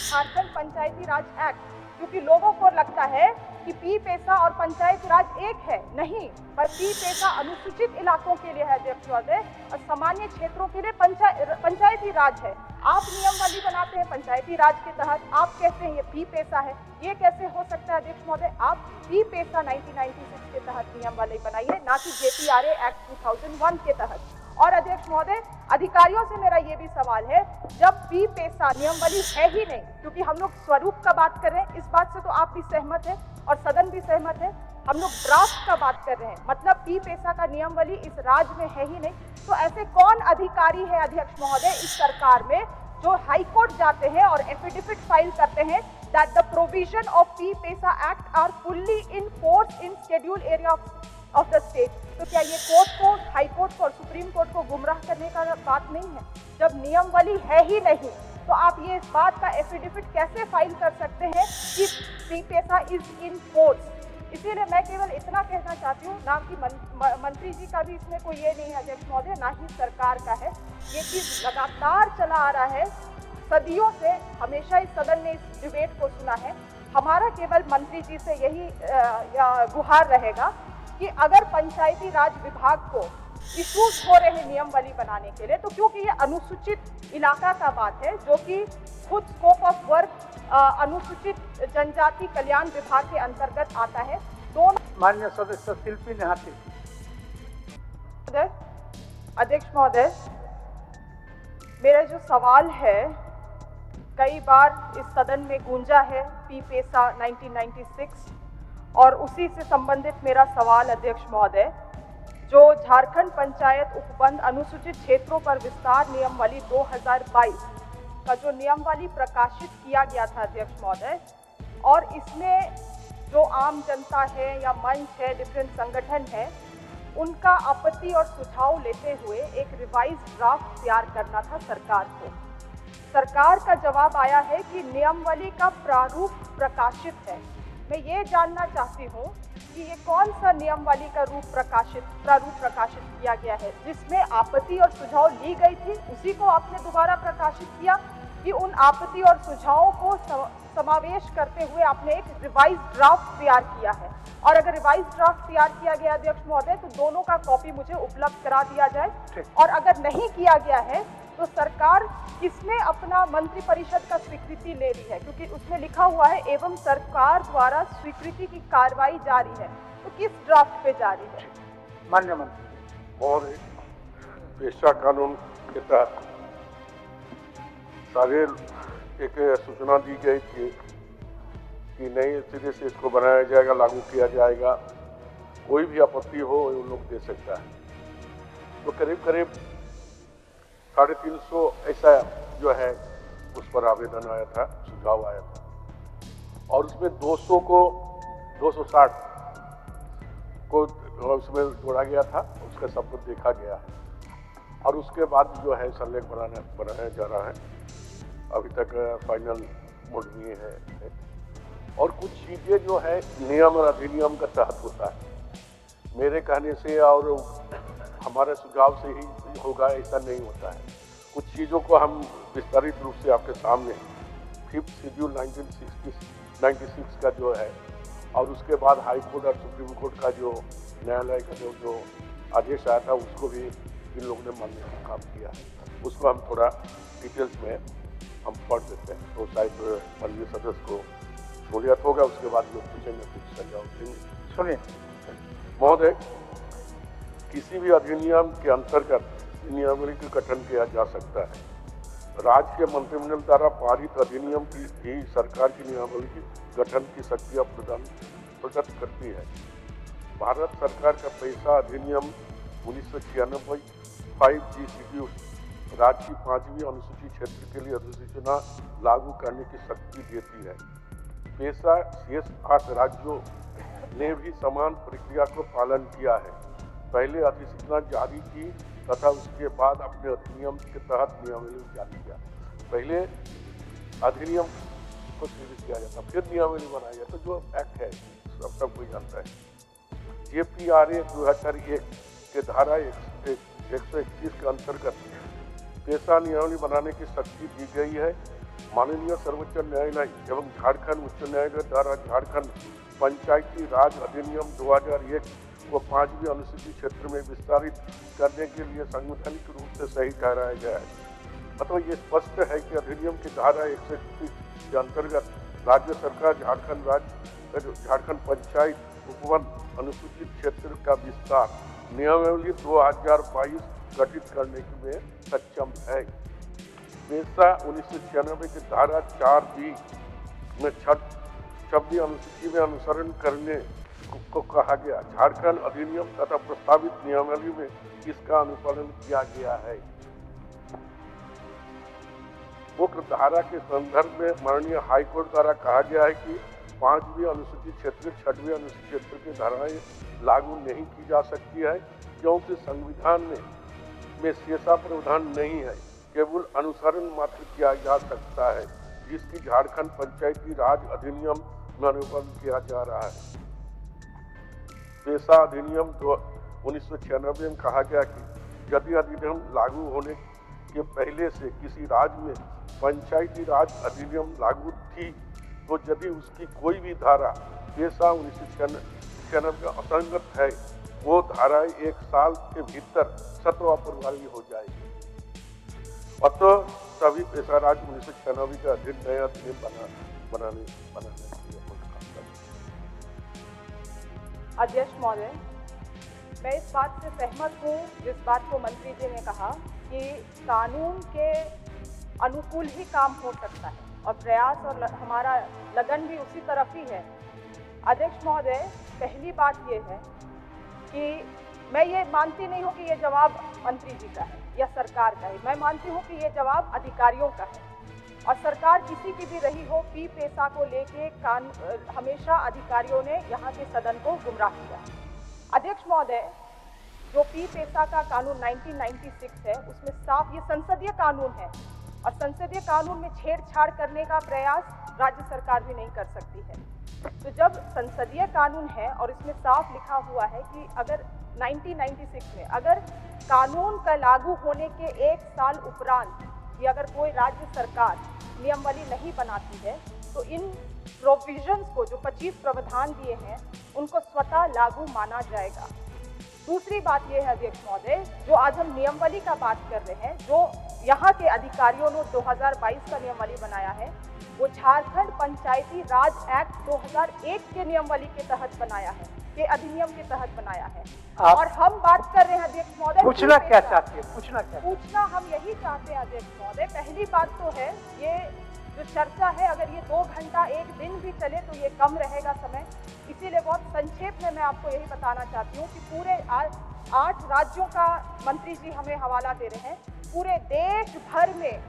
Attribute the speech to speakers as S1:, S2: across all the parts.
S1: झारखंड पंचायती राज act, क्योंकि लोगों को लगता है कि पी पेसा और पंचायती राज एक है। नहीं, पर पी पेसा अनुसूचित इलाकों के लिए है अध्यक्ष महोदय, और सामान्य क्षेत्रों के लिए पंचायती राज है। आप नियमावली बनाते हैं पंचायती राज के तहत, आप कहते हैं ये पी पेसा है। ये कैसे हो सकता है अध्यक्ष महोदय? आप पी पेसा 1996 के तहत नियमावली बनाइए, ना कि जेपीआरए एक्ट 2001 के तहत। और अध्यक्ष महोदय, अधिकारियों से मेरा ये भी सवाल है, जब पी पेसा नियमावली है ही नहीं, क्योंकि हम लोग स्वरूप का बात कर रहे हैं, इस बात से तो आप भी सहमत हैं और सदन भी सहमत है, हम लोग ड्राफ्ट का बात कर रहे हैं, मतलब पी पेसा का नियमावली इस राज्य में है ही नहीं। तो ऐसे कौन अधिकारी है अध्यक्ष महोदय इस सरकार में जो हाई कोर्ट जाते हैं और एफिडेविट फाइल करते हैं that the provision of P-PESA Act are fully in force in scheduled area of the state? तो क्या ये कोर्ट को, हाई कोर्ट को और सुप्रीम कोर्ट को गुमराह करने का बात नहीं है? जब नियमावली है ही नहीं तो आप ये इस बात का एफिडेविट कैसे फाइल कर सकते हैं कि P-PESA इज इन फोर्स? इसीलिए मैं केवल इतना कहना चाहती हूँ, ना कि मंत्री जी का भी इसमें कोई ये नहीं है अध्यक्ष महोदय, ना ही सरकार का है। ये चीज लगातार चला आ रहा है, सदियों से हमेशा इस सदन ने इस डिबेट को सुना है। हमारा केवल मंत्री जी से यही गुहार रहेगा कि अगर पंचायती राज विभाग को इश्यूज हो रहे हैं नियमावली बनाने के लिए, तो क्योंकि ये अनुसूचित इलाका का बात है, जो कि खुद स्कोप ऑफ वर्क अनुसूचित जनजाति कल्याण विभाग के अंतर्गत आता है। दोनों
S2: माननीय सदस्य शिल्पी नेहाती।
S1: अध्यक्ष महोदय, मेरा जो सवाल है कई बार इस सदन में गूंजा है, पी पेसा 1996, और उसी से संबंधित मेरा सवाल अध्यक्ष महोदय, जो झारखंड पंचायत उपबंध अनुसूचित क्षेत्रों पर विस्तार नियमावली 2022 का जो नियमावली प्रकाशित किया गया था अध्यक्ष महोदय, और इसमें जो आम जनता है या मंच है, डिफरेंट संगठन है, उनका आपत्ति और सुझाव लेते हुए एक रिवाइज ड्राफ्ट तैयार करना था सरकार को। सरकार का जवाब आया है कि नियमावली का प्रारूप प्रकाशित है। मैं ये जानना चाहती हूँ कि ये कौन सा नियमावली का प्रारूप प्रकाशित किया गया है, जिसमें आपत्ति और सुझाव ली गई थी, उसी को आपने दोबारा प्रकाशित किया, कि उन आपत्ति और सुझावों को समावेश करते हुए आपने एक रिवाइज ड्राफ्ट तैयार किया है? और अगर रिवाइज ड्राफ्ट तैयार किया गया अध्यक्ष महोदय, तो दोनों का कॉपी मुझे उपलब्ध करा दिया जाए। और अगर नहीं किया गया है तो सरकार किसने अपना मंत्रिपरिषद का स्वीकृति ले ली है? क्योंकि उसमें लिखा हुआ है एवं सरकार द्वारा स्वीकृति की कार्रवाई जारी है, तो किस ड्राफ्ट पे जारी है?
S2: माननीय मंत्री।
S3: और पेशा कानून के तहत सारे एक सूचना दी गई थी कि नए सिरे से इसको बनाया जाएगा, लागू किया जाएगा, कोई भी आपत्ति हो वो लोग दे सकता है। तो करीब करीब 350 ऐसा जो है उस पर आवेदन आया था, सुझाव आया था, और उसमें 260 को उसमें जोड़ा गया था, उसका सब कुछ देखा गया है, और उसके बाद जो है संलेख बनाया जा रहा है। अभी तक फाइनल मोड में है, और कुछ चीज़ें जो है नियम और अधिनियम के तहत होता है। मेरे कहने से और हमारे सुझाव से ही होगा ऐसा नहीं होता है। कुछ चीज़ों को हम विस्तारित रूप से आपके सामने 5th शेड्यूल 1996 का जो है, और उसके बाद हाई कोर्ट और सुप्रीम कोर्ट का जो न्यायालय का जो आदेश आया था, उसको भी इन लोगों ने मानने का काम किया है। उसको हम थोड़ा डिटेल्स में हम पढ़ देते हैं, तो शायद माननीय सदस्य को सहूलियत होगा, उसके बाद लोग पूछेंगे, कुछ सजाओ देंगे।
S2: सुनिए
S3: महोदय, किसी भी अधिनियम के अंतर्गत नियमावली का गठन किया जा सकता है। राज्य के मंत्रिमंडल द्वारा पारित अधिनियम की भी सरकार की नियमावली की गठन की शक्तियाँ प्रकट करती है। भारत सरकार का पैसा अधिनियम 1996 5G शेड्यूल राज्य की 5वीं अनुसूचित क्षेत्र के लिए अधिसूचना लागू करने की शक्ति देती है। पैसा शेष 8 राज्यों ने भी समान प्रक्रिया को पालन किया है। पहले अधिसूचना जारी की तथा उसके बाद अपने अधिनियम के तहत नियमावली जारी किया। पहले अधिनियम को शुरू किया जाता, फिर नियमावली बनाया जाता, जो एक्ट है सब कोई जानता है। जेपीआरए 2001 के धारा 121 के अंतर्गत पैसा नियमावली बनाने की शक्ति दी गई है। माननीय सर्वोच्च न्यायालय एवं झारखंड उच्च न्यायालय द्वारा झारखंड पंचायती राज अधिनियम 2001 को 5वीं अनुसूची क्षेत्र में विस्तारित करने के लिए संवैधानिक रूप से सही ठहराया गया है। अतः ये स्पष्ट है कि अधिनियम की धारा 131 के अंतर्गत राज्य सरकार झारखंड पंचायत उपवन अनुसूचित क्षेत्र का विस्तार नियमावली 2022 गठित करने में सक्षम है। पेशा 1996 की धारा 4B में 26वीं अनुसूची में अनुसरण करने को कहा गया। झारखंड अधिनियम तथा प्रस्तावित नियमावली में इसका अनुपालन किया गया है। उक्त धारा के संदर्भ में माननीय हाईकोर्ट द्वारा कहा गया है कि 5वीं अनुसूची क्षेत्र 6वीं अनुसूची क्षेत्र की धाराएं लागू नहीं की जा सकती है, क्योंकि संविधान में शेषा प्रावधान नहीं है, केवल अनुसरण मात्र किया जा सकता है, जिसकी झारखंड पंचायती राज अधिनियम में अनुपालन किया जा रहा है। पेशा अधिनियम 1996 में कहा गया कि यदि अधिनियम लागू होने के पहले से किसी राज्य में पंचायती राज अधिनियम लागू थी, तो यदि उसकी कोई भी धारा पेशा 1996 में असंगत है, वो धाराएं 1 साल के भीतर स्वतः प्रभावी हो जाएगी। अतः सभी पेशा राज 1996 का नया अधिनियम बनाने के लिए
S1: अध्यक्ष महोदय, मैं इस बात से सहमत हूँ जिस बात को मंत्री जी ने कहा कि कानून के अनुकूल ही काम हो सकता है और प्रयास और हमारा लगन भी उसी तरफ ही है। अध्यक्ष महोदय, पहली बात ये है कि मैं ये मानती नहीं हूँ कि ये जवाब मंत्री जी का है या सरकार का है। मैं मानती हूँ कि ये जवाब अधिकारियों का है और सरकार किसी की भी रही हो, पी पेशा को लेके हमेशा अधिकारियों ने यहाँ के सदन को गुमराह किया। अध्यक्ष महोदय, जो पी पेशा का कानून 1996 है, उसमें साफ ये संसदीय कानून है और संसदीय कानून में छेड़छाड़ करने का प्रयास राज्य सरकार भी नहीं कर सकती है। तो जब संसदीय कानून है और इसमें साफ लिखा हुआ है कि अगर 1996 में अगर कानून का लागू होने के 1 साल उपरांत कि अगर कोई राज्य सरकार नियमावली नहीं बनाती है, तो इन प्रोविजंस को जो 25 प्रावधान दिए हैं उनको स्वतः लागू माना जाएगा। दूसरी बात यह है अध्यक्ष महोदय, जो आज हम नियमावली का बात कर रहे हैं, जो यहाँ के अधिकारियों ने 2022 का नियमावली बनाया है, वो झारखंड पंचायती राज एक्ट 2001 के नियमावली के तहत बनाया है, के अधिनियम के तहत बनाया है। और हम बात कर रहे हैं अध्यक्ष महोदय,
S2: पूछना क्या चाहते हैं?
S1: पूछना हम यही चाहते हैं अध्यक्ष महोदय। पहली बात तो है, ये जो चर्चा है, अगर ये 2 घंटा 1 दिन भी चले तो ये कम रहेगा समय। इसीलिए बहुत संक्षेप में मैं आपको यही बताना चाहती हूँ कि पूरे 8 राज्यों का मंत्री जी हमें हवाला दे रहे हैं। पूरे देश भर में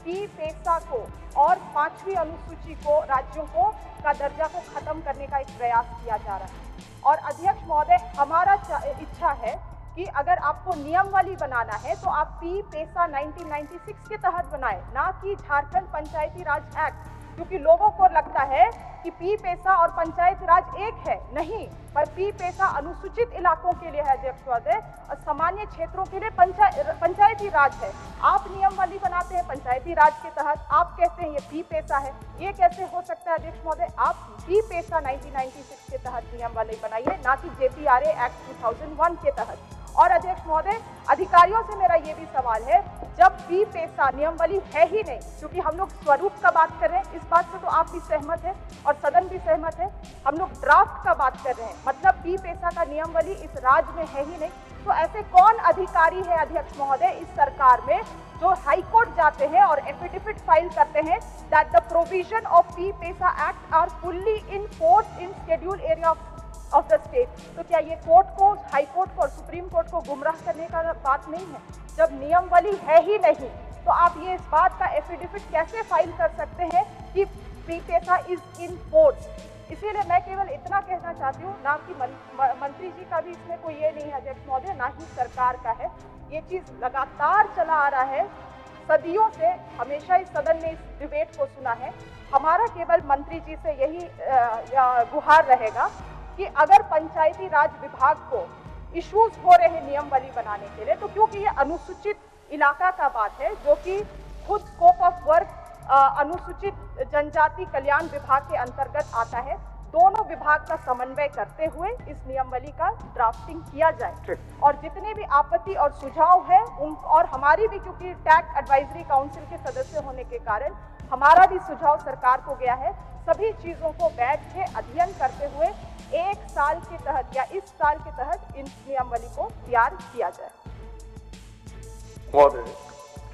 S1: पी पेशा को और 5वीं अनुसूची को राज्यों को का दर्जा को खत्म करने का एक प्रयास किया जा रहा है। और अध्यक्ष महोदय, हमारा इच्छा है कि अगर आपको नियमावली बनाना है तो आप पी पेशा 1996 के तहत बनाएं, ना कि झारखंड पंचायती राज एक्ट, क्योंकि लोगों को लगता है कि पी पेशा और पंचायती राज एक है। नहीं, पर पी पेशा अनुसूचित इलाकों के लिए है अध्यक्ष महोदय और सामान्य क्षेत्रों के लिए पंचायती राज है। आप नियमावली बनाते हैं पंचायती राज के तहत, आप कहते हैं ये पी पेशा है। ये कैसे हो सकता है अध्यक्ष महोदय? आप पी पेशा 1996 के तहत नियमावली बनाइए, ना कि JPRA एक्ट 2001 के तहत। और अध्यक्ष महोदय, अधिकारियों से मेरा ये भी सवाल है, जब पी पेशा नियमावली है ही नहीं, क्योंकि हम लोग स्वरूप का बात कर रहे हैं, इस बात से तो आप भी सहमत है और सदन भी सहमत है, हम लोग ड्राफ्ट का बात कर रहे हैं, मतलब पी पेशा का नियमावली इस राज्य में है ही नहीं। तो ऐसे कौन अधिकारी है अध्यक्ष महोदय इस सरकार में जो हाई कोर्ट जाते हैं और एफिडेविट फाइल करते हैं that the provision of P PESA act are fully in force in schedule area of the state? तो क्या ये कोर्ट को, हाई कोर्ट को और सुप्रीम कोर्ट को गुमराह करने का बात नहीं है? जब नियमावली है ही नहीं तो आप ये इस बात का एफिडेविट कैसे फाइल कर सकते हैं कि पी पेशा इज इन फोर्स? इसीलिए मैं केवल इतना कहना चाहती हूँ, ना कि मंत्री जी का भी इसमें कोई ये नहीं है अध्यक्ष महोदय, ना ही सरकार का है। ये चीज लगातार चला आ रहा है, सदियों से हमेशा इस सदन ने इस डिबेट को सुना है। हमारा केवल मंत्री जी से यही गुहार रहेगा कि अगर पंचायती राज विभाग को इश्यूज हो रहे हैं नियमावली बनाने के लिए, तो क्योंकि ये अनुसूचित इलाका का बात है, जो कि खुद स्कोप ऑफ वर्क अनुसूचित जनजाति कल्याण विभाग के अंतर्गत आता है। दोनों विभाग का समन्वय करते हुए इस नियमावली का ड्राफ्टिंग किया जाए और जितने भी आपत्ति और सुझाव है उन और हमारी भी, क्योंकि टैक्स एडवाइजरी काउंसिल के सदस्य होने के कारण हमारा भी सुझाव सरकार को गया है, सभी चीजों को बैठ के अध्ययन करते हुए एक साल के तहत या इस साल के तहत इन नियमावली को तैयार किया जाए।
S3: महोदय,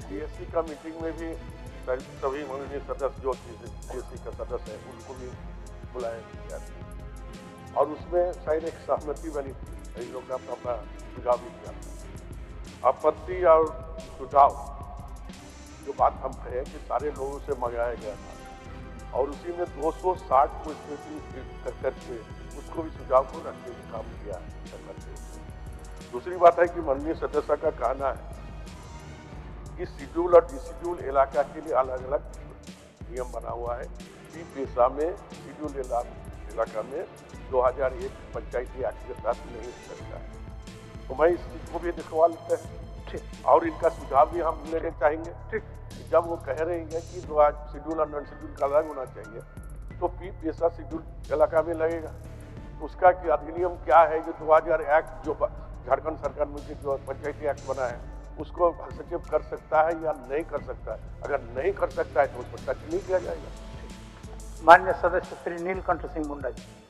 S3: जीएसटी का मीटिंग में भी सभी माननीय सदस्य जो जीएसटी का सदस्य है उनको भी बुलाया गया और उसमें शायद एक सहमति बनी थी, कई लोग ने अपना सुझाव भी किया। आपत्ति और सुझाव जो बात हम कहें कि सारे लोगों से मंगाया गया था और उसी में 260 को करके उसको भी सुझाव को रखने का काम किया है। दूसरी बात है कि माननीय सदस्य का कहना है कि शेड्यूल और डिशेड्यूल इलाका के लिए अलग अलग नियम बना हुआ है। पी पेशा में शेड्यूल इलाका में 2001 पंचायती एक्ट के तहत नहीं हो सकता है। तो मैं इस चीज को भी दिखवा लेते हैं और इनका सुझाव भी हम लेना चाहेंगे। ठीक, जब वो कह रहे हैं कि शेड्यूल और नॉन शेड्यूल का अलग होना चाहिए तो पी पेशा शेड्यूल इलाका में लगेगा। उसका अधिनियम क्या है, जो 2000 एक्ट जो झारखंड सरकार में जो पंचायती एक्ट बना है उसको हस्तक्षेप कर सकता है या नहीं कर सकता है। अगर नहीं कर सकता है तो उस पर टच नहीं किया जाएगा।
S2: माननीय सदस्य श्री नीलकंठ सिंह मुंडा जी।